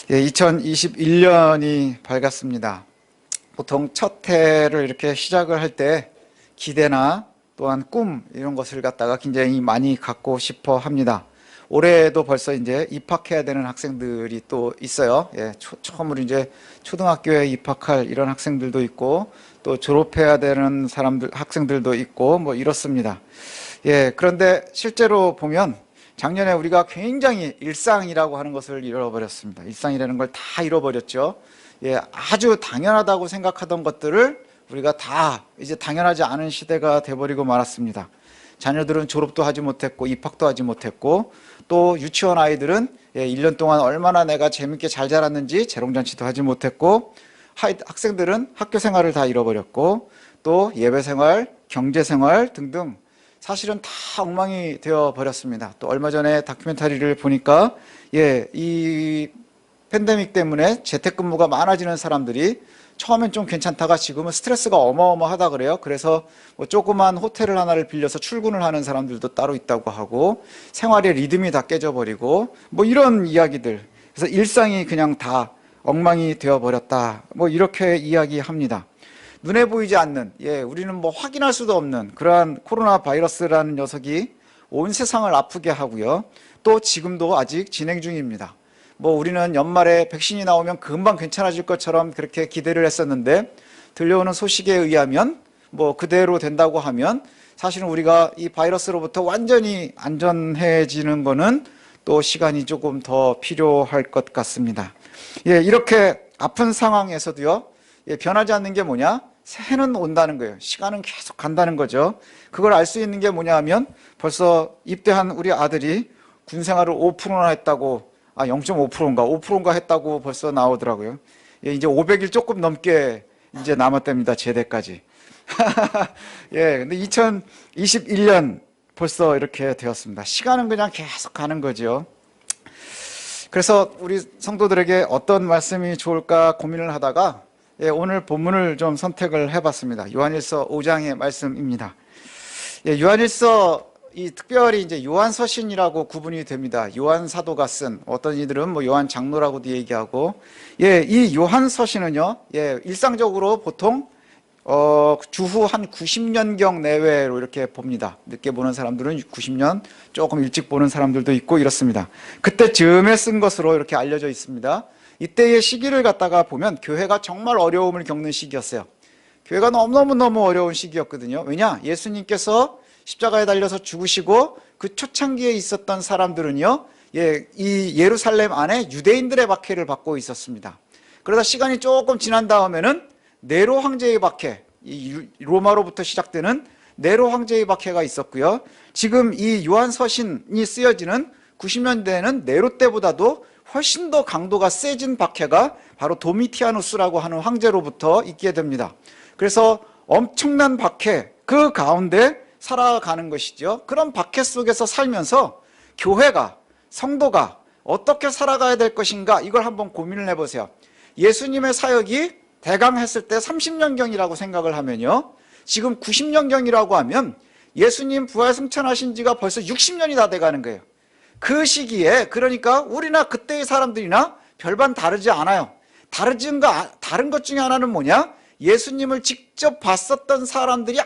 예, 2021년이 밝았습니다. 보통 첫 해를 이렇게 시작을 할 때 기대나 또한 꿈 이런 것을 갖다가 굉장히 많이 갖고 싶어 합니다. 올해도 벌써 이제 입학해야 되는 학생들이 또 있어요. 예, 처음으로 이제 초등학교에 입학할 이런 학생들도 있고 또 졸업해야 되는 학생들도 있고 뭐 이렇습니다. 예, 그런데 실제로 보면 작년에 우리가 굉장히 일상이라고 하는 것을 잃어버렸습니다. 일상이라는 걸 다 잃어버렸죠. 예, 아주 당연하다고 생각하던 것들을 우리가 다 이제 당연하지 않은 시대가 돼버리고 말았습니다. 자녀들은 졸업도 하지 못했고 입학도 하지 못했고 또 유치원 아이들은 1년 동안 얼마나 내가 재밌게 잘 자랐는지 재롱잔치도 하지 못했고 학생들은 학교 생활을 다 잃어버렸고 또 예배생활, 경제생활 등등 사실은 다 엉망이 되어 버렸습니다. 또 얼마 전에 다큐멘터리를 보니까 이 팬데믹 때문에 재택근무가 많아지는 사람들이 처음엔 좀 괜찮다가 지금은 스트레스가 어마어마하다 그래요. 그래서 뭐 조그만 호텔을 하나를 빌려서 출근을 하는 사람들도 따로 있다고 하고 생활의 리듬이 다 깨져버리고 뭐 이런 이야기들. 그래서 일상이 그냥 다 엉망이 되어버렸다. 뭐 이렇게 이야기합니다. 눈에 보이지 않는, 우리는 뭐 확인할 수도 없는 그러한 코로나 바이러스라는 녀석이 온 세상을 아프게 하고요. 또 지금도 아직 진행 중입니다. 뭐 우리는 연말에 백신이 나오면 금방 괜찮아질 것처럼 그렇게 기대를 했었는데 들려오는 소식에 의하면 뭐 그대로 된다고 하면 사실은 우리가 이 바이러스로부터 완전히 안전해지는 거는 또 시간이 조금 더 필요할 것 같습니다. 이렇게 아픈 상황에서도요, 변하지 않는 게 뭐냐? 새해는 온다는 거예요. 시간은 계속 간다는 거죠. 그걸 알 수 있는 게 뭐냐 하면 벌써 입대한 우리 아들이 군 생활을 5%나 했다고 0.5%인가 5%인가 했다고 벌써 나오더라고요. 이제 500일 조금 넘게 이제 남았답니다. 제대까지. 근데 2021년 벌써 이렇게 되었습니다. 시간은 그냥 계속 가는 거죠. 그래서 우리 성도들에게 어떤 말씀이 좋을까 고민을 하다가 오늘 본문을 좀 선택을 해봤습니다. 요한일서 5장의 말씀입니다. 요한일서 특별히 이제 요한서신이라고 구분이 됩니다. 요한 사도가 쓴, 어떤 이들은 뭐 요한 장로라고도 얘기하고, 이 요한서신은요, 일상적으로 보통 주후 한 90년경 내외로 이렇게 봅니다. 늦게 보는 사람들은 90년, 조금 일찍 보는 사람들도 있고 이렇습니다. 그때 즈음에 쓴 것으로 이렇게 알려져 있습니다. 이때의 시기를 갖다가 보면 교회가 정말 어려움을 겪는 시기였어요. 교회가 너무너무 어려운 시기였거든요. 왜냐? 예수님께서 십자가에 달려서 죽으시고 그 초창기에 있었던 사람들은요, 이 예루살렘 안에 유대인들의 박해를 받고 있었습니다. 그러다 시간이 조금 지난 다음에는 네로 황제의 박해, 이 로마로부터 시작되는 네로 황제의 박해가 있었고요. 지금 이 요한서신이 쓰여지는 90년대에는 네로 때보다도 훨씬 더 강도가 세진 박해가 바로 도미티아누스라고 하는 황제로부터 있게 됩니다. 그래서 엄청난 박해, 그 가운데 살아가는 것이죠. 그런 박해 속에서 살면서 교회가, 성도가 어떻게 살아가야 될 것인가, 이걸 한번 고민을 해보세요. 예수님의 사역이 대강 했을 때 30년경이라고 생각을 하면요, 지금 90년경이라고 하면 예수님 부활 승천하신 지가 벌써 60년이 다 돼가는 거예요. 그 시기에, 그러니까 우리나 그때의 사람들이나 별반 다르지 않아요. 다른 것 중에 하나는 뭐냐? 예수님을 직접 봤었던 사람들이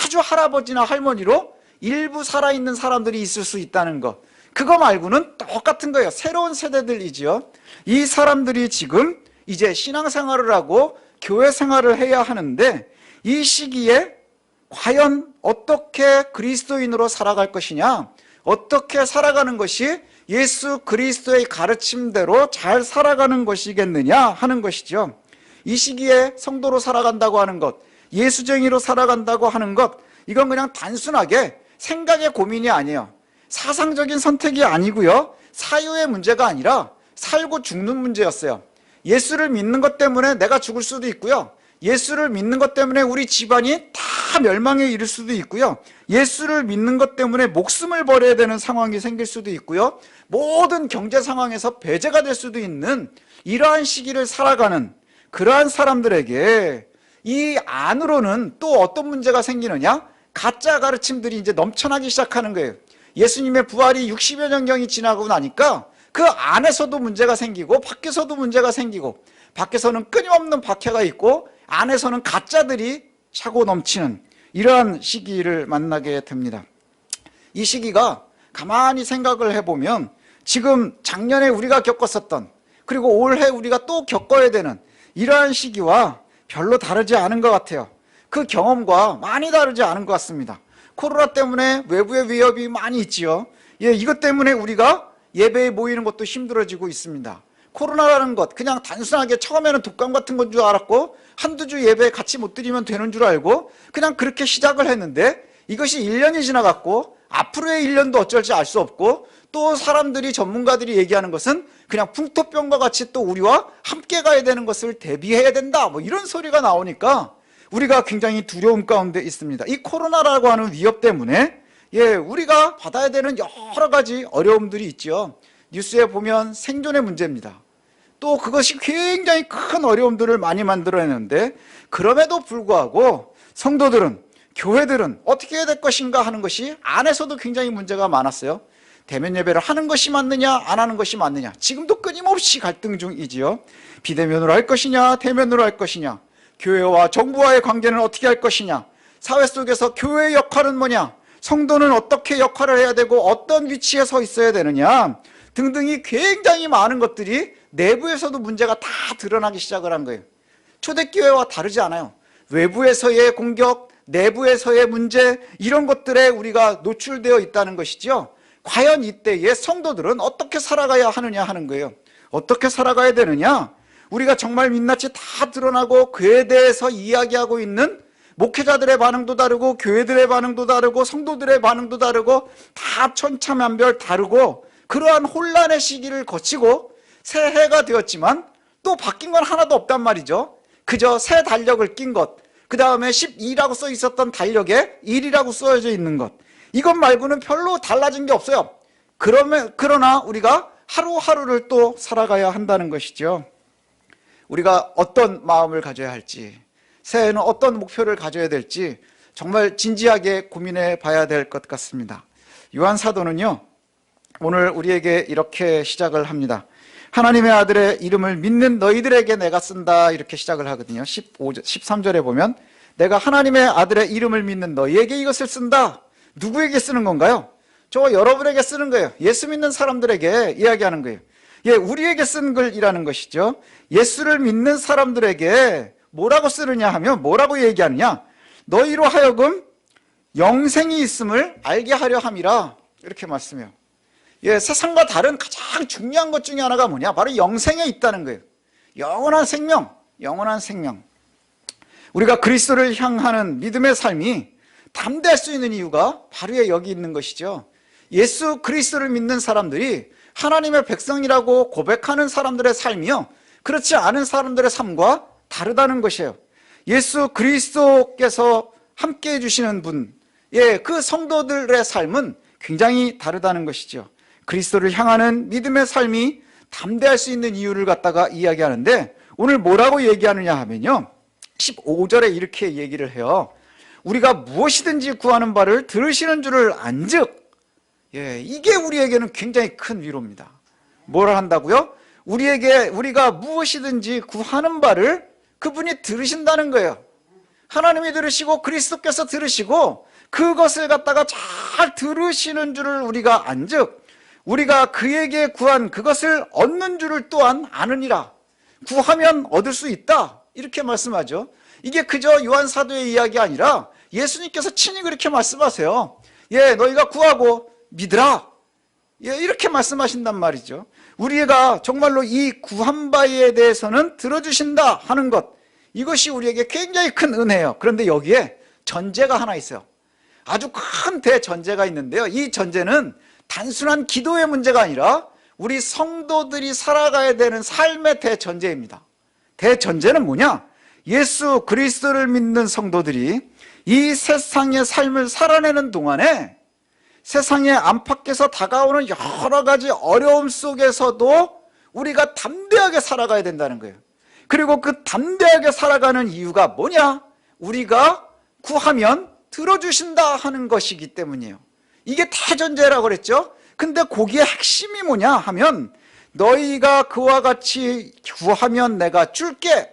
아주 할아버지나 할머니로 일부 살아있는 사람들이 있을 수 있다는 것, 그거 말고는 똑같은 거예요. 새로운 세대들이지요. 이 사람들이 지금 이제 신앙생활을 하고 교회 생활을 해야 하는데, 이 시기에 과연 어떻게 그리스도인으로 살아갈 것이냐, 어떻게 살아가는 것이 예수 그리스도의 가르침대로 잘 살아가는 것이겠느냐 하는 것이죠. 이 시기에 성도로 살아간다고 하는 것, 예수쟁이로 살아간다고 하는 것, 이건 그냥 단순하게 생각의 고민이 아니에요. 사상적인 선택이 아니고요, 사유의 문제가 아니라 살고 죽는 문제였어요. 예수를 믿는 것 때문에 내가 죽을 수도 있고요, 예수를 믿는 것 때문에 우리 집안이 다 멸망에 이를 수도 있고요, 예수를 믿는 것 때문에 목숨을 버려야 되는 상황이 생길 수도 있고요, 모든 경제 상황에서 배제가 될 수도 있는 이러한 시기를 살아가는 그러한 사람들에게 이 안으로는 또 어떤 문제가 생기느냐? 가짜 가르침들이 이제 넘쳐나기 시작하는 거예요. 예수님의 부활이 60여 년경이 지나고 나니까 그 안에서도 문제가 생기고 밖에서도 문제가 생기고, 밖에서는 끊임없는 박해가 있고 안에서는 가짜들이 차고 넘치는 이러한 시기를 만나게 됩니다. 이 시기가 가만히 생각을 해보면 지금 작년에 우리가 겪었었던, 그리고 올해 우리가 또 겪어야 되는 이러한 시기와 별로 다르지 않은 것 같아요. 그 경험과 많이 다르지 않은 것 같습니다. 코로나 때문에 외부의 위협이 많이 있지요. 이것 때문에 우리가 예배에 모이는 것도 힘들어지고 있습니다. 코로나라는 것, 그냥 단순하게 처음에는 독감 같은 건 줄 알았고 한두 주 예배 같이 못 드리면 되는 줄 알고 그냥 그렇게 시작을 했는데, 이것이 1년이 지나갔고 앞으로의 1년도 어쩔지 알 수 없고, 또 사람들이, 전문가들이 얘기하는 것은 그냥 풍토병과 같이 또 우리와 함께 가야 되는 것을 대비해야 된다, 뭐 이런 소리가 나오니까 우리가 굉장히 두려움 가운데 있습니다. 이 코로나라고 하는 위협 때문에 우리가 받아야 되는 여러 가지 어려움들이 있죠. 뉴스에 보면 생존의 문제입니다. 또 그것이 굉장히 큰 어려움들을 많이 만들어내는데, 그럼에도 불구하고 성도들은, 교회들은 어떻게 해야 될 것인가 하는 것이 안에서도 굉장히 문제가 많았어요. 대면 예배를 하는 것이 맞느냐 안 하는 것이 맞느냐, 지금도 끊임없이 갈등 중이지요. 비대면으로 할 것이냐 대면으로 할 것이냐, 교회와 정부와의 관계는 어떻게 할 것이냐, 사회 속에서 교회의 역할은 뭐냐, 성도는 어떻게 역할을 해야 되고 어떤 위치에 서 있어야 되느냐 등등이 굉장히 많은 것들이 내부에서도 문제가 다 드러나기 시작을 한 거예요. 초대교회와 다르지 않아요. 외부에서의 공격, 내부에서의 문제, 이런 것들에 우리가 노출되어 있다는 것이죠. 과연 이때의 성도들은 어떻게 살아가야 하느냐 하는 거예요. 어떻게 살아가야 되느냐, 우리가 정말 민낯이 다 드러나고 그에 대해서 이야기하고 있는 목회자들의 반응도 다르고 교회들의 반응도 다르고 성도들의 반응도 다르고 다 천차만별 다르고, 그러한 혼란의 시기를 거치고 새해가 되었지만 또 바뀐 건 하나도 없단 말이죠. 그저 새 달력을 낀 것, 그 다음에 12라고 써 있었던 달력에 1이라고 써져 있는 것, 이것 말고는 별로 달라진 게 없어요. 그러나 우리가 하루하루를 또 살아가야 한다는 것이죠. 우리가 어떤 마음을 가져야 할지, 새해에는 어떤 목표를 가져야 될지 정말 진지하게 고민해 봐야 될 것 같습니다. 요한 사도는요, 오늘 우리에게 이렇게 시작을 합니다. 하나님의 아들의 이름을 믿는 너희들에게 내가 쓴다, 이렇게 시작을 하거든요. 13절에 보면 내가 하나님의 아들의 이름을 믿는 너희에게 이것을 쓴다. 누구에게 쓰는 건가요? 저 여러분에게 쓰는 거예요. 예수 믿는 사람들에게 이야기하는 거예요. 우리에게 쓴 글이라는 것이죠. 예수를 믿는 사람들에게 뭐라고 쓰느냐 하면 뭐라고 얘기하느냐, 너희로 하여금 영생이 있음을 알게 하려 함이라, 이렇게 말씀해요. 세상과 다른 가장 중요한 것 중에 하나가 뭐냐, 바로 영생에 있다는 거예요. 영원한 생명, 영원한 생명. 우리가 그리스도를 향하는 믿음의 삶이 담대할 수 있는 이유가 바로 여기 있는 것이죠. 예수 그리스도를 믿는 사람들이 하나님의 백성이라고 고백하는 사람들의 삶이요, 그렇지 않은 사람들의 삶과 다르다는 것이에요. 예수 그리스도께서 함께 해주시는 분, 그 성도들의 삶은 굉장히 다르다는 것이죠. 그리스도를 향하는 믿음의 삶이 담대할 수 있는 이유를 갖다가 이야기하는데, 오늘 뭐라고 얘기하느냐 하면요, 15절에 이렇게 얘기를 해요. 우리가 무엇이든지 구하는 바를 들으시는 줄을 안즉, 이게 우리에게는 굉장히 큰 위로입니다. 뭘 한다고요? 우리가 무엇이든지 구하는 바를 그분이 들으신다는 거예요. 하나님이 들으시고 그리스도께서 들으시고 그것을 갖다가 잘 들으시는 줄을 우리가 안즉, 우리가 그에게 구한 그것을 얻는 줄을 또한 아느니라. 구하면 얻을 수 있다, 이렇게 말씀하죠. 이게 그저 요한 사도의 이야기 아니라 예수님께서 친히 그렇게 말씀하세요. 너희가 구하고 믿으라, 이렇게 말씀하신단 말이죠. 우리가 정말로 이 구한 바에 대해서는 들어주신다 하는 것, 이것이 우리에게 굉장히 큰 은혜예요. 그런데 여기에 전제가 하나 있어요. 아주 큰 대전제가 있는데요, 이 전제는 단순한 기도의 문제가 아니라 우리 성도들이 살아가야 되는 삶의 대전제입니다. 대전제는 뭐냐? 예수 그리스도를 믿는 성도들이 이 세상의 삶을 살아내는 동안에 세상의 안팎에서 다가오는 여러 가지 어려움 속에서도 우리가 담대하게 살아가야 된다는 거예요. 그리고 그 담대하게 살아가는 이유가 뭐냐? 우리가 구하면 들어주신다 하는 것이기 때문이에요. 이게 대전제라고 그랬죠. 근데 거기에 핵심이 뭐냐 하면 너희가 그와 같이 구하면 내가 줄게.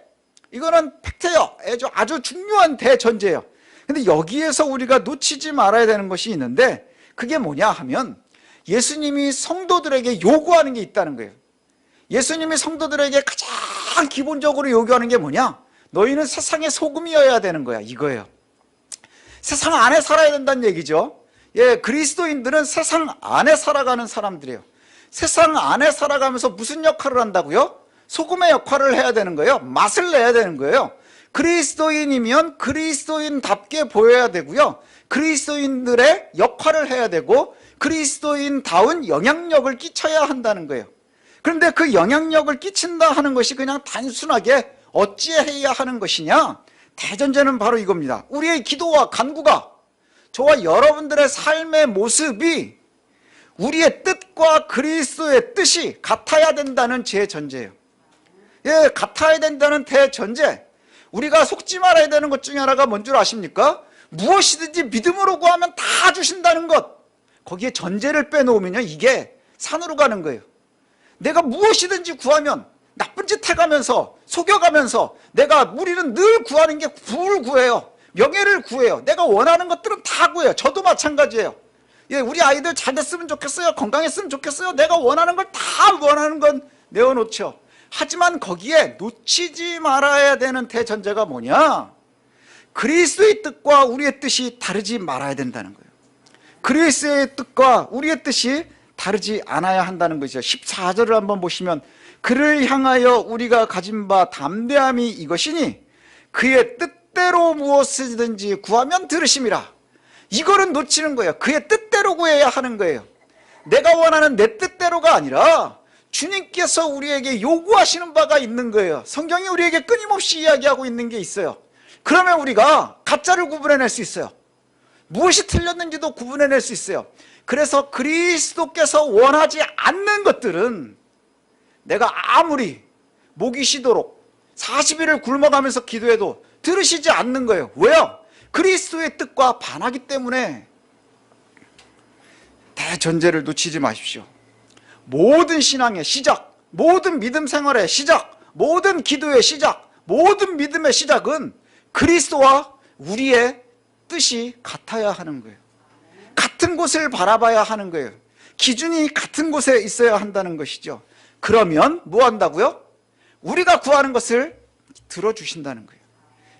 이거는 팩트예요. 아주 중요한 대전제예요. 근데 여기에서 우리가 놓치지 말아야 되는 것이 있는데, 그게 뭐냐 하면 예수님이 성도들에게 요구하는 게 있다는 거예요. 예수님이 성도들에게 가장 기본적으로 요구하는 게 뭐냐? 너희는 세상의 소금이어야 되는 거야, 이거예요. 세상 안에 살아야 된다는 얘기죠. 예, 그리스도인들은 세상 안에 살아가는 사람들이에요. 세상 안에 살아가면서 무슨 역할을 한다고요? 소금의 역할을 해야 되는 거예요. 맛을 내야 되는 거예요. 그리스도인이면 그리스도인답게 보여야 되고요. 그리스도인들의 역할을 해야 되고 그리스도인다운 영향력을 끼쳐야 한다는 거예요. 그런데 그 영향력을 끼친다 하는 것이 그냥 단순하게 어찌해야 하는 것이냐? 대전제는 바로 이겁니다. 우리의 기도와 간구가, 저와 여러분들의 삶의 모습이 우리의 뜻과 그리스도의 뜻이 같아야 된다는 제전제예요. 예, 같아야 된다는 대전제. 우리가 속지 말아야 되는 것 중에 하나가 뭔 줄 아십니까? 무엇이든지 믿음으로 구하면 다 주신다는 것. 거기에 전제를 빼놓으면요, 이게 산으로 가는 거예요. 내가 무엇이든지 구하면, 나쁜 짓 해가면서 속여가면서 우리는 늘 구하는 게 부를 구해요. 명예를 구해요. 내가 원하는 것들은 다 구해요. 저도 마찬가지예요. 예, 우리 아이들 잘 됐으면 좋겠어요. 건강했으면 좋겠어요. 내가 원하는 걸 다 원하는 건 내어놓죠. 하지만 거기에 놓치지 말아야 되는 대전제가 뭐냐? 그리스도의 뜻과 우리의 뜻이 다르지 말아야 된다는 거예요. 그리스도의 뜻과 우리의 뜻이 다르지 않아야 한다는 것이죠. 14절을 한번 보시면, 그를 향하여 우리가 가진 바 담대함이 이것이니 그의 뜻대로 무엇이든지 구하면 들으심이라. 이거는 놓치는 거예요. 그의 뜻대로 구해야 하는 거예요. 내가 원하는 내 뜻대로가 아니라 주님께서 우리에게 요구하시는 바가 있는 거예요. 성경이 우리에게 끊임없이 이야기하고 있는 게 있어요. 그러면 우리가 가짜를 구분해낼 수 있어요. 무엇이 틀렸는지도 구분해낼 수 있어요. 그래서 그리스도께서 원하지 않는 것들은 내가 아무리 목이 쉬도록 40일을 굶어가면서 기도해도 들으시지 않는 거예요. 왜요? 그리스도의 뜻과 반하기 때문에. 대전제를 놓치지 마십시오. 모든 신앙의 시작, 모든 믿음 생활의 시작, 모든 기도의 시작, 모든 믿음의 시작은 그리스도와 우리의 뜻이 같아야 하는 거예요. 같은 곳을 바라봐야 하는 거예요. 기준이 같은 곳에 있어야 한다는 것이죠. 그러면 뭐 한다고요? 우리가 구하는 것을 들어주신다는 거예요.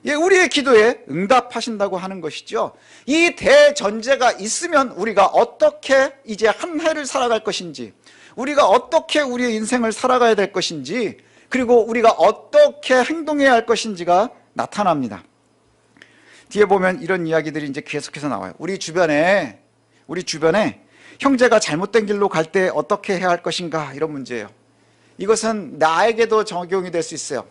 예, 우리의 기도에 응답하신다고 하는 것이죠. 이 대전제가 있으면 우리가 어떻게 이제 한 해를 살아갈 것인지, 우리가 어떻게 우리의 인생을 살아가야 될 것인지, 그리고 우리가 어떻게 행동해야 할 것인지가 나타납니다. 뒤에 보면 이런 이야기들이 이제 계속해서 나와요. 우리 주변에 형제가 잘못된 길로 갈 때 어떻게 해야 할 것인가, 이런 문제예요. 이것은 나에게도 적용이 될 수 있어요.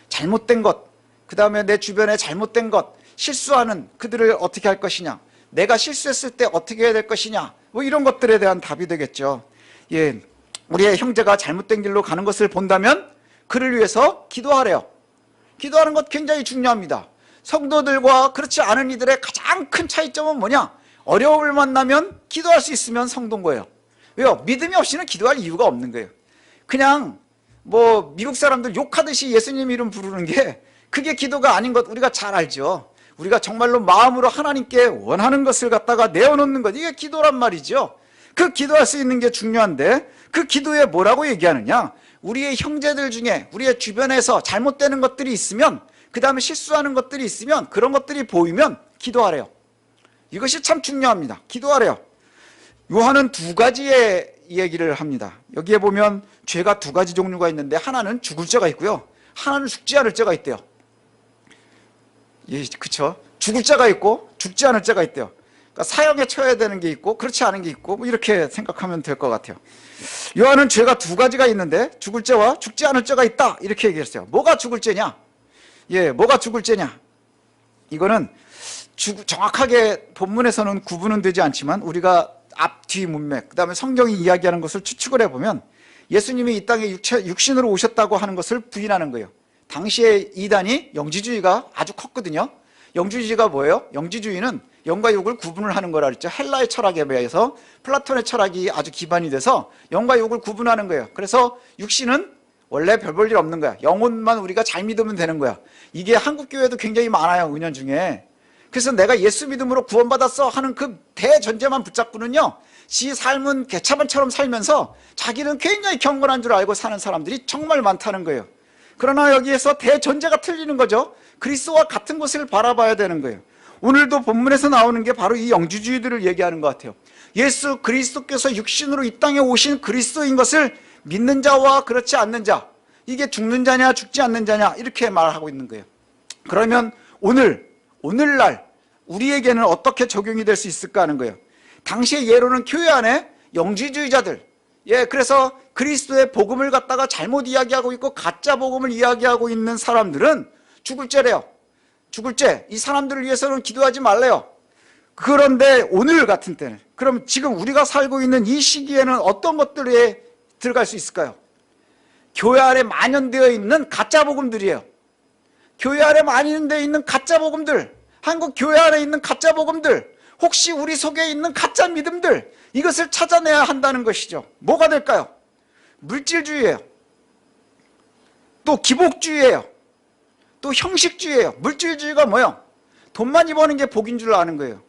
잘못된 것, 그 다음에 내 주변에 잘못된 것, 실수하는 그들을 어떻게 할 것이냐, 내가 실수했을 때 어떻게 해야 될 것이냐, 뭐 이런 것들에 대한 답이 되겠죠. 예, 우리의 형제가 잘못된 길로 가는 것을 본다면 그를 위해서 기도하래요. 기도하는 것 굉장히 중요합니다. 성도들과 그렇지 않은 이들의 가장 큰 차이점은 뭐냐? 어려움을 만나면 기도할 수 있으면 성도인 거예요. 왜요? 믿음이 없이는 기도할 이유가 없는 거예요. 그냥 뭐 미국 사람들 욕하듯이 예수님 이름 부르는 게 그게 기도가 아닌 것 우리가 잘 알죠. 우리가 정말로 마음으로 하나님께 원하는 것을 갖다가 내어놓는 것, 이게 기도란 말이죠. 그 기도할 수 있는 게 중요한데, 그 기도에 뭐라고 얘기하느냐? 우리의 형제들 중에 우리의 주변에서 잘못되는 것들이 있으면, 그 다음에 실수하는 것들이 있으면, 그런 것들이 보이면 기도하래요. 이것이 참 중요합니다. 기도하래요. 요한은 두 가지의 얘기를 합니다. 여기에 보면 죄가 두 가지 종류가 있는데, 하나는 죽을 죄가 있고요, 하나는 죽지 않을 죄가 있대요. 예, 그쵸? 죽을 죄가 있고 죽지 않을 죄가 있대요. 그러니까 사형에 처해야 되는 게 있고 그렇지 않은 게 있고, 뭐 이렇게 생각하면 될 것 같아요. 요한은 죄가 두 가지가 있는데 죽을 죄와 죽지 않을 죄가 있다, 이렇게 얘기했어요. 뭐가 죽을 죄냐? 예, 뭐가 죽을 죄냐? 이거는 정확하게 본문에서는 구분은 되지 않지만 우리가 앞, 뒤 문맥, 그 다음에 성경이 이야기하는 것을 추측을 해보면 예수님이 이 땅에 육신으로 오셨다고 하는 것을 부인하는 거예요. 당시에 이단이 영지주의가 아주 컸거든요. 영지주의가 뭐예요? 영지주의는 영과 육을 구분을 하는 거라 그랬죠. 헬라의 철학에 비해서 플라톤의 철학이 아주 기반이 돼서 영과 육을 구분하는 거예요. 그래서 육신은 원래 별 볼 일 없는 거야. 영혼만 우리가 잘 믿으면 되는 거야. 이게 한국 교회도 굉장히 많아요, 은연 중에. 그래서 내가 예수 믿음으로 구원받았어 하는 그 대전제만 붙잡고는요, 지 삶은 개차반처럼 살면서 자기는 굉장히 경건한 줄 알고 사는 사람들이 정말 많다는 거예요. 그러나 여기에서 대전제가 틀리는 거죠. 그리스도와 같은 것을 바라봐야 되는 거예요. 오늘도 본문에서 나오는 게 바로 이 영주주의들을 얘기하는 것 같아요. 예수 그리스도께서 육신으로 이 땅에 오신 그리스도인 것을 믿는 자와 그렇지 않는 자, 이게 죽는 자냐 죽지 않는 자냐 이렇게 말하고 있는 거예요. 그러면 오늘날 우리에게는 어떻게 적용이 될 수 있을까 하는 거예요. 당시의 예로는 교회 안에 영지주의자들, 그래서 그리스도의 복음을 갖다가 잘못 이야기하고 있고 가짜 복음을 이야기하고 있는 사람들은 죽을 죄래요. 죽을 죄. 이 사람들을 위해서는 기도하지 말래요. 그런데 오늘 같은 때는, 그럼 지금 우리가 살고 있는 이 시기에는 어떤 것들에 들어갈 수 있을까요? 교회 안에 만연되어 있는 가짜 복음들이에요. 교회 안에 만연되어 있는 가짜 복음들, 한국 교회 안에 있는 가짜 복음들, 혹시 우리 속에 있는 가짜 믿음들, 이것을 찾아내야 한다는 것이죠. 뭐가 될까요? 물질주의예요. 또 기복주의예요. 또 형식주의예요. 물질주의가 뭐예요? 돈 많이 버는 게 복인 줄 아는 거예요.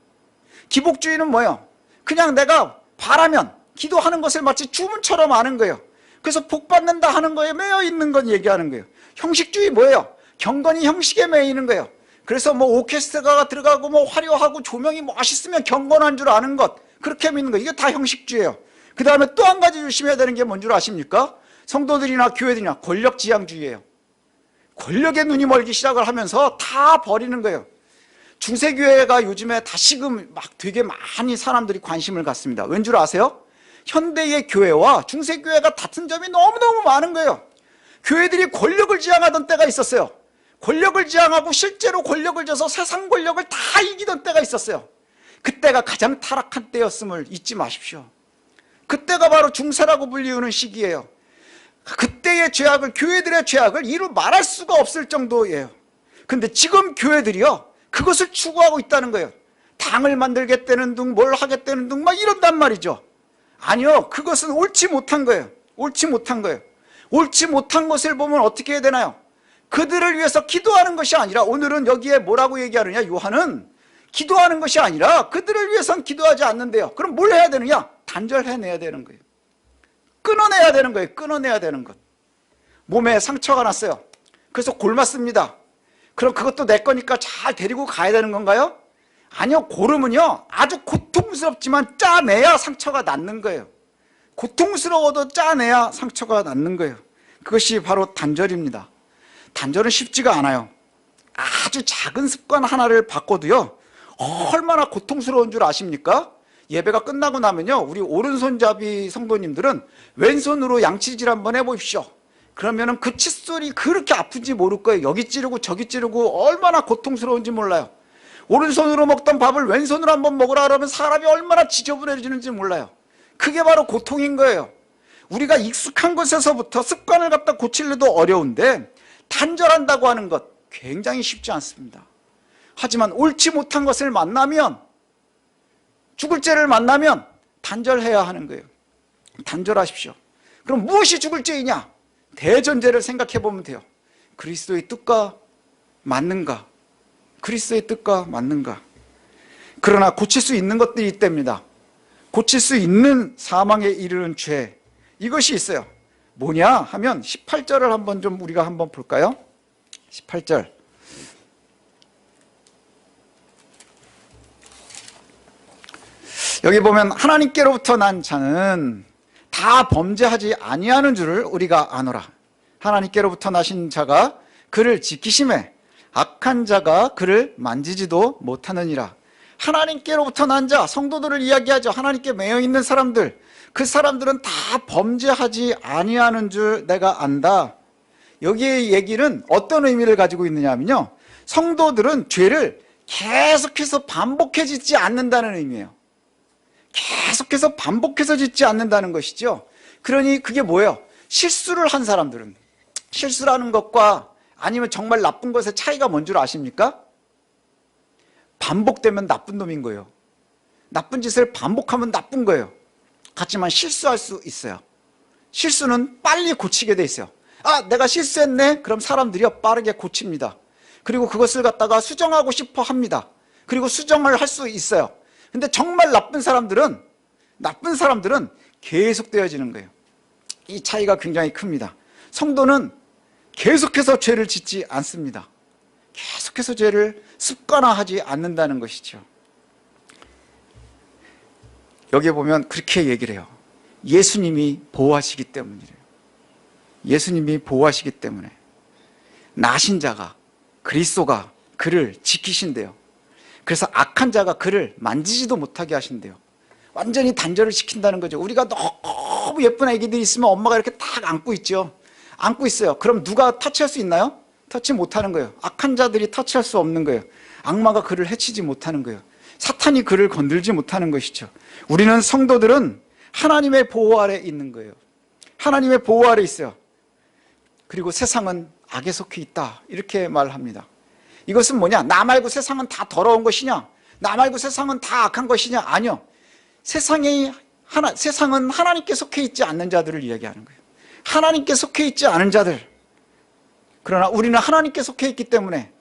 기복주의는 뭐예요? 그냥 내가 바라면 기도하는 것을 마치 주문처럼 아는 거예요. 그래서 복 받는다 하는 거에 매여 있는 건 얘기하는 거예요. 형식주의 뭐예요? 경건이 형식에 매여 있는 거예요. 그래서 뭐 오케스트라가 들어가고 뭐 화려하고 조명이 멋있으면 경건한 줄 아는 것, 그렇게 믿는 거, 이게 다 형식주의예요. 그 다음에 또 한 가지 조심해야 되는 게 뭔 줄 아십니까? 성도들이나 교회들이나 권력지향주의예요. 권력에 눈이 멀기 시작을 하면서 다 버리는 거예요. 중세교회가 요즘에 다시금 막 되게 많이 사람들이 관심을 갖습니다. 왠 줄 아세요? 현대의 교회와 중세교회가 같은 점이 너무너무 많은 거예요. 교회들이 권력을 지향하던 때가 있었어요. 권력을 지향하고 실제로 권력을 져서 세상 권력을 다 이기던 때가 있었어요. 그때가 가장 타락한 때였음을 잊지 마십시오. 그때가 바로 중세라고 불리우는 시기예요. 그때의 죄악을, 교회들의 죄악을 이루 말할 수가 없을 정도예요. 근데 지금 교회들이요, 그것을 추구하고 있다는 거예요. 당을 만들겠다는 둥, 뭘 하겠다는 둥, 막 이런단 말이죠. 아니요, 그것은 옳지 못한 거예요. 옳지 못한 거예요. 옳지 못한 것을 보면 어떻게 해야 되나요? 그들을 위해서 기도하는 것이 아니라, 오늘은 여기에 뭐라고 얘기하느냐, 요한은 기도하는 것이 아니라 그들을 위해서는 기도하지 않는데요. 그럼 뭘 해야 되느냐? 단절해내야 되는 거예요. 끊어내야 되는 거예요. 끊어내야 되는 것. 몸에 상처가 났어요. 그래서 골맞습니다. 그럼 그것도 내 거니까 잘 데리고 가야 되는 건가요? 아니요. 고름은요, 아주 고통스럽지만 짜내야 상처가 낫는 거예요. 고통스러워도 짜내야 상처가 낫는 거예요. 그것이 바로 단절입니다. 단절은 쉽지가 않아요. 아주 작은 습관 하나를 바꿔도요, 얼마나 고통스러운 줄 아십니까? 예배가 끝나고 나면요, 우리 오른손잡이 성도님들은 왼손으로 양치질 한번 해보십시오. 그러면은 그 칫솔이 그렇게 아픈지 모를 거예요. 여기 찌르고 저기 찌르고 얼마나 고통스러운지 몰라요. 오른손으로 먹던 밥을 왼손으로 한번 먹으라 그러면 사람이 얼마나 지저분해지는지 몰라요. 그게 바로 고통인 거예요. 우리가 익숙한 것에서부터 습관을 갖다 고치려도 어려운데, 단절한다고 하는 것 굉장히 쉽지 않습니다. 하지만 옳지 못한 것을 만나면, 죽을 죄를 만나면 단절해야 하는 거예요. 단절하십시오. 그럼 무엇이 죽을 죄이냐? 대전제를 생각해 보면 돼요. 그리스도의 뜻과 맞는가? 그리스도의 뜻과 맞는가? 그러나 고칠 수 있는 것들이 있답니다. 고칠 수 있는 사망에 이르는 죄, 이것이 있어요. 뭐냐 하면 18절을 한번 좀 우리가 한번 볼까요? 18절. 여기 보면 하나님께로부터 난 자는 다 범죄하지 아니하는 줄을 우리가 아노라. 하나님께로부터 나신 자가 그를 지키심에 악한 자가 그를 만지지도 못하느니라. 하나님께로부터 난 자, 성도들을 이야기하죠. 하나님께 매여 있는 사람들, 그 사람들은 다 범죄하지 아니하는 줄 내가 안다. 여기의 얘기는 어떤 의미를 가지고 있느냐면요, 성도들은 죄를 계속해서 반복해 짓지 않는다는 의미예요. 계속해서 반복해서 짓지 않는다는 것이죠. 그러니 그게 뭐예요? 실수를 한 사람들은, 실수라는 것과 아니면 정말 나쁜 것의 차이가 뭔 줄 아십니까? 반복되면 나쁜 놈인 거예요. 나쁜 짓을 반복하면 나쁜 거예요. 하지만 실수할 수 있어요. 실수는 빨리 고치게 돼 있어요. 아, 내가 실수했네? 그럼 사람들이 빠르게 고칩니다. 그리고 그것을 갖다가 수정하고 싶어 합니다. 그리고 수정을 할 수 있어요. 근데 정말 나쁜 사람들은 계속되어지는 거예요. 이 차이가 굉장히 큽니다. 성도는 계속해서 죄를 짓지 않습니다. 계속해서 죄를 습관화하지 않는다는 것이죠. 여기에 보면 그렇게 얘기를 해요. 예수님이 보호하시기 때문이래요. 예수님이 보호하시기 때문에 나신 자가, 그리스도가 그를 지키신대요. 그래서 악한 자가 그를 만지지도 못하게 하신대요. 완전히 단절을 시킨다는 거죠. 우리가 너무 예쁜 아기들이 있으면 엄마가 이렇게 딱 안고 있죠. 안고 있어요. 그럼 누가 터치할 수 있나요? 터치 못하는 거예요. 악한 자들이 터치할 수 없는 거예요. 악마가 그를 해치지 못하는 거예요. 사탄이 그를 건들지 못하는 것이죠. 우리는 성도들은 하나님의 보호 아래 있는 거예요. 하나님의 보호 아래 있어요. 그리고 세상은 악에 속해 있다, 이렇게 말합니다. 이것은 뭐냐? 나 말고 세상은 다 더러운 것이냐? 나 말고 세상은 다 악한 것이냐? 아니요. 세상은 하나님께 속해 있지 않는 자들을 이야기하는 거예요. 하나님께 속해 있지 않은 자들. 그러나 우리는 하나님께 속해 있기 때문에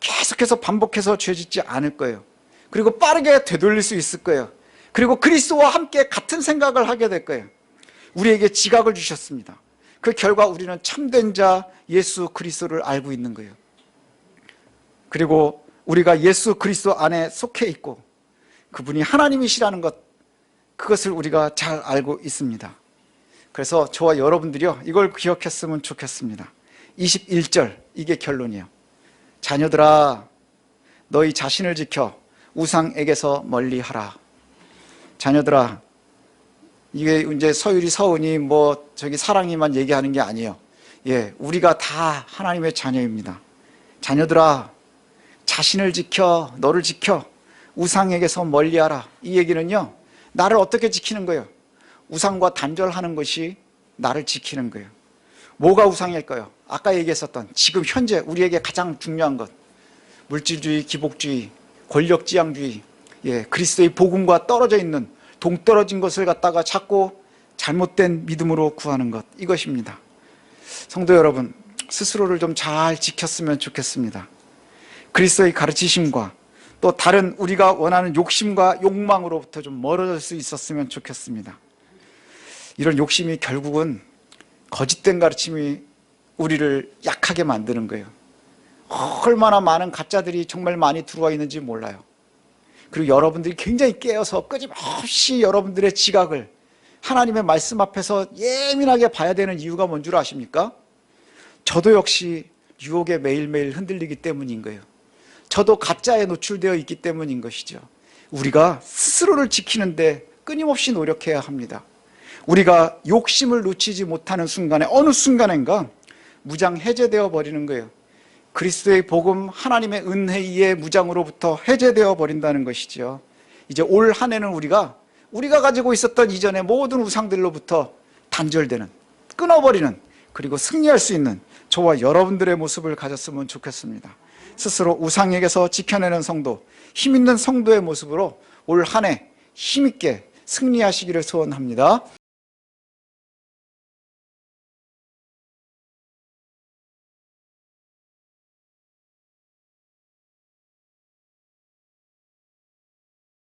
계속해서 반복해서 죄짓지 않을 거예요. 그리고 빠르게 되돌릴 수 있을 거예요. 그리고 그리스도와 함께 같은 생각을 하게 될 거예요. 우리에게 지각을 주셨습니다. 그 결과 우리는 참된 자 예수 그리스도를 알고 있는 거예요. 그리고 우리가 예수 그리스도 안에 속해 있고 그분이 하나님이시라는 것, 그것을 우리가 잘 알고 있습니다. 그래서 저와 여러분들이요, 이걸 기억했으면 좋겠습니다. 21절, 이게 결론이에요. 자녀들아, 너희 자신을 지켜 우상에게서 멀리하라. 자녀들아, 이게 이제 서율이, 서은이, 사랑이만 얘기하는 게 아니에요. 예, 우리가 다 하나님의 자녀입니다. 자녀들아, 자신을 지켜, 너를 지켜 우상에게서 멀리하라. 이 얘기는요, 나를 어떻게 지키는 거예요? 우상과 단절하는 것이 나를 지키는 거예요. 뭐가 우상일까요? 아까 얘기했었던 지금 현재 우리에게 가장 중요한 것, 물질주의, 기복주의, 권력지향주의, 예, 그리스도의 복음과 떨어져 있는 동떨어진 것을 갖다가 자꾸 잘못된 믿음으로 구하는 것, 이것입니다. 성도 여러분, 스스로를 좀 잘 지켰으면 좋겠습니다. 그리스도의 가르치심과 또 다른 우리가 원하는 욕심과 욕망으로부터 좀 멀어질 수 있었으면 좋겠습니다. 이런 욕심이 결국은 거짓된 가르침이 우리를 약하게 만드는 거예요. 얼마나 많은 가짜들이 정말 많이 들어와 있는지 몰라요. 그리고 여러분들이 굉장히 깨어서 끊임없이 여러분들의 지각을 하나님의 말씀 앞에서 예민하게 봐야 되는 이유가 뭔 줄 아십니까? 저도 역시 유혹에 매일매일 흔들리기 때문인 거예요. 저도 가짜에 노출되어 있기 때문인 것이죠. 우리가 스스로를 지키는데 끊임없이 노력해야 합니다. 우리가 욕심을 놓치지 못하는 순간에 어느 순간인가 무장 해제되어 버리는 거예요. 그리스도의 복음, 하나님의 은혜의 무장으로부터 해제되어 버린다는 것이죠. 이제 올 한 해는 우리가 가지고 있었던 이전의 모든 우상들로부터 단절되는, 끊어버리는, 그리고 승리할 수 있는 저와 여러분들의 모습을 가졌으면 좋겠습니다. 스스로 우상에게서 지켜내는 성도, 힘있는 성도의 모습으로 올 한 해 힘있게 승리하시기를 소원합니다.